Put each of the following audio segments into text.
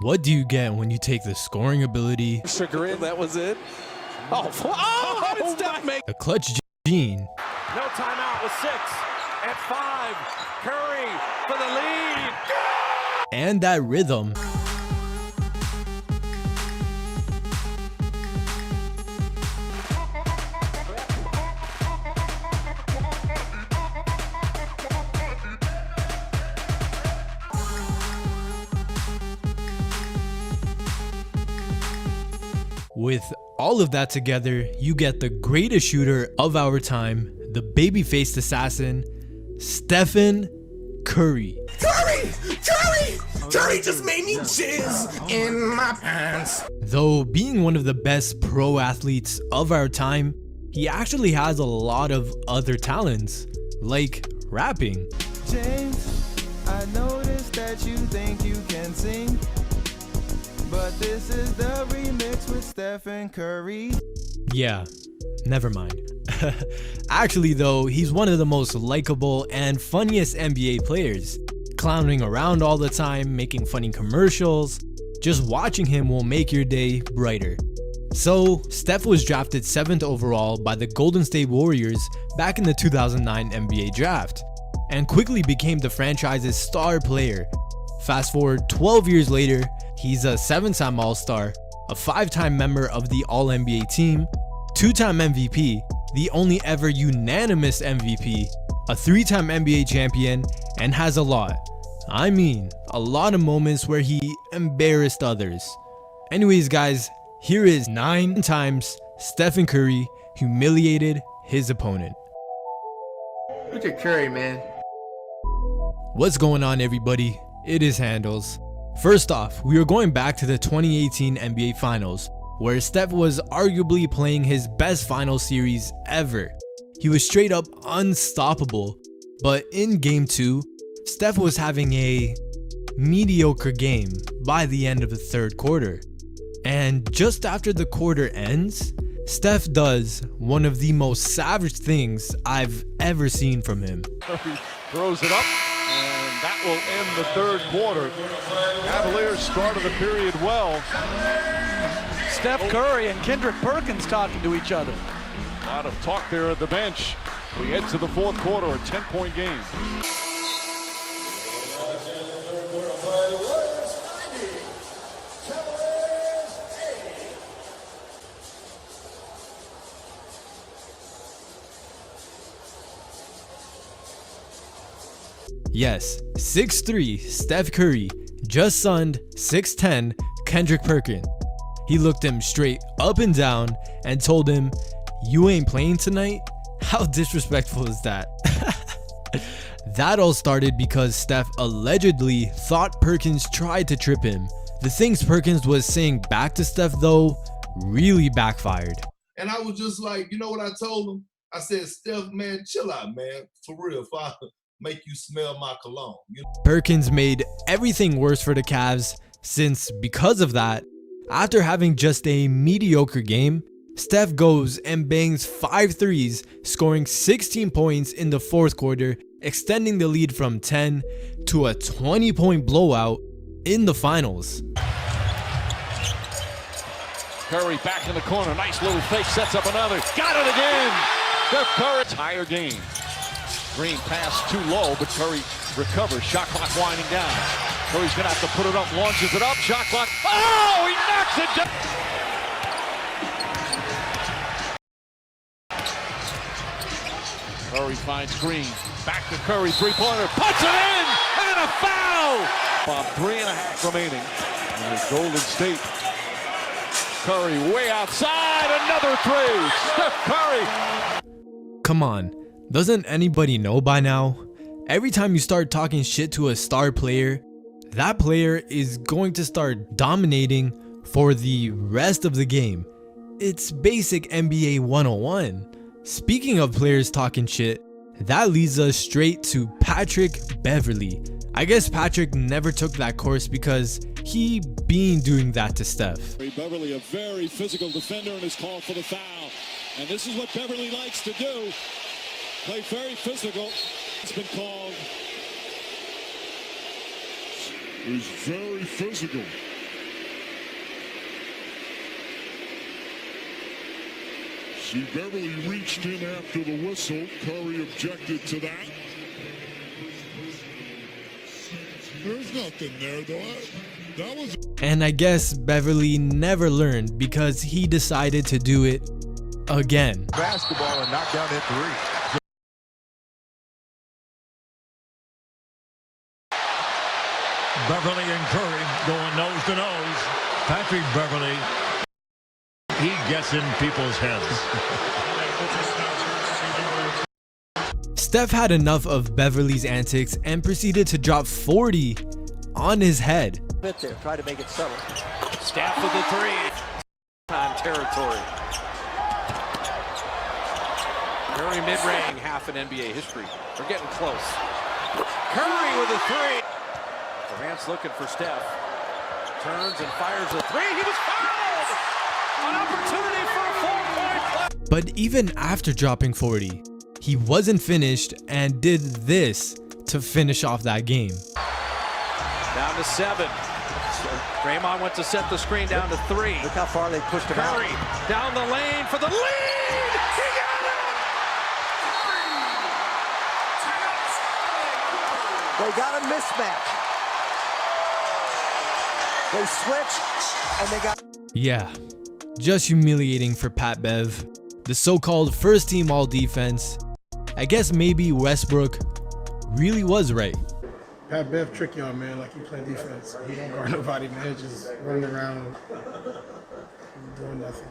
What do you get when you take the scoring ability, Sugar in, that was it. Oh, how did Steph make? the clutch gene, No timeout with 6 at 5. Curry for the lead. and that rhythm? With all of that together, you get the greatest shooter of our time, the baby-faced assassin, Stephen Curry. Curry just made me jizz in my pants. Though being one of the best pro athletes of our time, he actually has a lot of other talents, like rapping. James, I noticed that you think you can sing, but this is the remix with Stephen Curry. Yeah, never mind. Actually though, he's one of the most likable and funniest NBA players. Clowning around all the time, making funny commercials. Just watching him will make your day brighter. So, Steph was drafted 7th overall by the Golden State Warriors back in the 2009 NBA draft, and quickly became the franchise's star player. Fast forward 12 years later, he's a 7-time All-Star, a 5-time member of the All-NBA team, 2-time MVP, the only ever unanimous MVP, a 3-time NBA champion, and has a lot of moments where he embarrassed others. Anyways guys, here is 9 times Stephen Curry humiliated his opponent. Look at Curry, man. What's going on everybody? It is Handles. First off, we are going back to the 2018 NBA Finals, where Steph was arguably playing his best final series ever. He was straight up unstoppable, but in game 2, Steph was having a mediocre game by the end of the third quarter. And just after the quarter ends, Steph does one of the most savage things I've ever seen from him. Curry throws it up, and that will end the third quarter. Cavaliers started the period well. Steph Curry and Kendrick Perkins talking to each other. A lot of talk there at the bench. We head to the fourth quarter, a 10-point game. Yes, 6'3" Steph Curry just sunned 6'10" Kendrick Perkins. He looked him straight up and down and told him, "You ain't playing tonight?" How disrespectful is that? That all started because Steph allegedly thought Perkins tried to trip him. The things Perkins was saying back to Steph though really backfired. And I was just like, you know what I told him? I said, Steph, man, chill out, man. For real, if I make you smell my cologne. You know? Perkins made everything worse for the Cavs since because of that, after having just a mediocre game, Steph goes and bangs 5 threes, scoring 16 points in the fourth quarter, extending the lead from 10 to a 20-point blowout in the finals. Curry back in the corner, nice little fake, sets up another, got it again! Steph Curry, higher game. Green pass too low, but Curry recovers, shot clock winding down. Curry's gonna have to put it up, launches it up, shot clock, oh, he knocks it down! Curry finds Green, back to Curry, three-pointer, puts it in, and a foul! About 3.5 remaining. And it's Golden State. Curry way outside, another three, Steph Curry! Come on, doesn't anybody know by now? Every time you start talking shit to a star player, that player is going to start dominating for the rest of the game. It's basic NBA 101. Speaking of players talking shit, that leads us straight to Patrick Beverley. I guess Patrick never took that course because he been doing that to Steph. Beverley, a very physical defender, and is called for the foul. And this is what Beverley likes to do. Play very physical. It's been called. He's very physical. See, Beverly reached in after the whistle. Curry objected to that. There's nothing there, though. That was. And I guess Beverly never learned because he decided to do it again. Basketball and knocked down that three. Beverly and Curry going nose to nose. Patrick Beverly, he gets in people's heads. Steph had enough of Beverly's antics and proceeded to drop 40 on his head. Bit there, try to make it subtle. Steph with the three. Time territory. Curry mid-range, half in NBA history. We're getting close. Curry with a three. Durant's looking for Steph. Turns and fires a three. He was fouled! An opportunity for a 4-point play. But even after dropping 40, he wasn't finished and did this to finish off that game. Down to 7. Draymond went to set the screen down to 3. Look how far they pushed him out. Curry down the lane for the lead! He got it! They got a mismatch. They switched and they got. Yeah, just humiliating for Pat Bev, the so-called first team all defense. I guess maybe Westbrook really was right. Pat Bev trick y'all, man, like he play defense. He don't guard nobody, man, just running around doing nothing.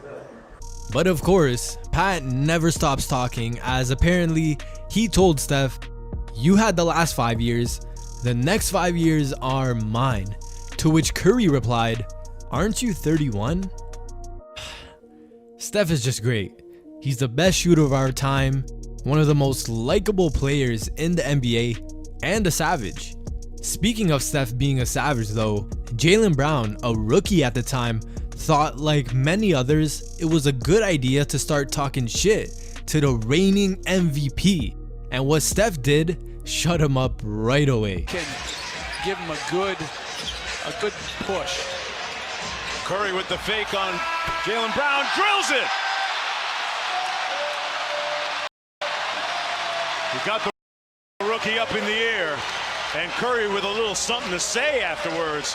But of course, Pat never stops talking, as apparently he told Steph, "You had the last 5 years, the next 5 years are mine." To which Curry replied, "Aren't you 31? Steph is just great. He's the best shooter of our time, one of the most likable players in the NBA, and a savage. Speaking of Steph being a savage though, Jaylen Brown, a rookie at the time, thought like many others it was a good idea to start talking shit to the reigning MVP, and what Steph did shut him up right away. Can give him a good push. Curry with the fake on Jaylen Brown, drills it. He got the rookie up in the air, and Curry with a little something to say afterwards.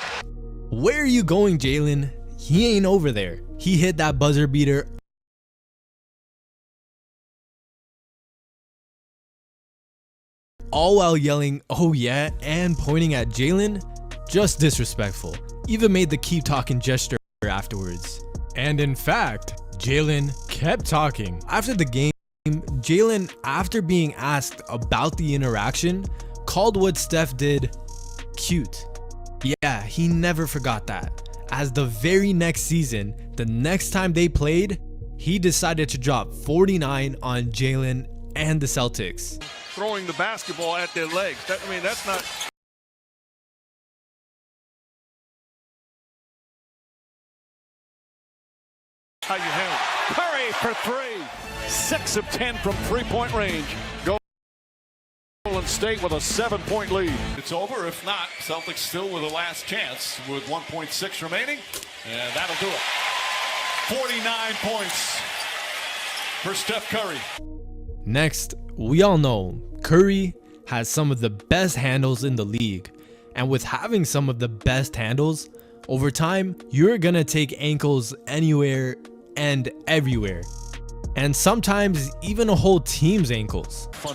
Where are you going, Jaylen? He ain't over there. He hit that buzzer beater all while yelling, "Oh yeah," and pointing at Jaylen. Just disrespectful. Even made the keep talking gesture afterwards. And in fact, Jaylen kept talking. After the game, Jaylen, after being asked about the interaction, called what Steph did cute. Yeah, he never forgot that. As the very next season, the next time they played, he decided to drop 49 on Jaylen and the Celtics. Throwing the basketball at their legs. That's not. How you handle it. Curry for 3. 6 of 10 from 3-point range. Golden State with a 7-point lead. It's over. If not, Celtics still with a last chance with 1.6 remaining. And that'll do it. 49 points for Steph Curry. Next, we all know Curry has some of the best handles in the league. And with having some of the best handles, over time, you're gonna take ankles anywhere and everywhere. And sometimes even a whole team's ankles. Fun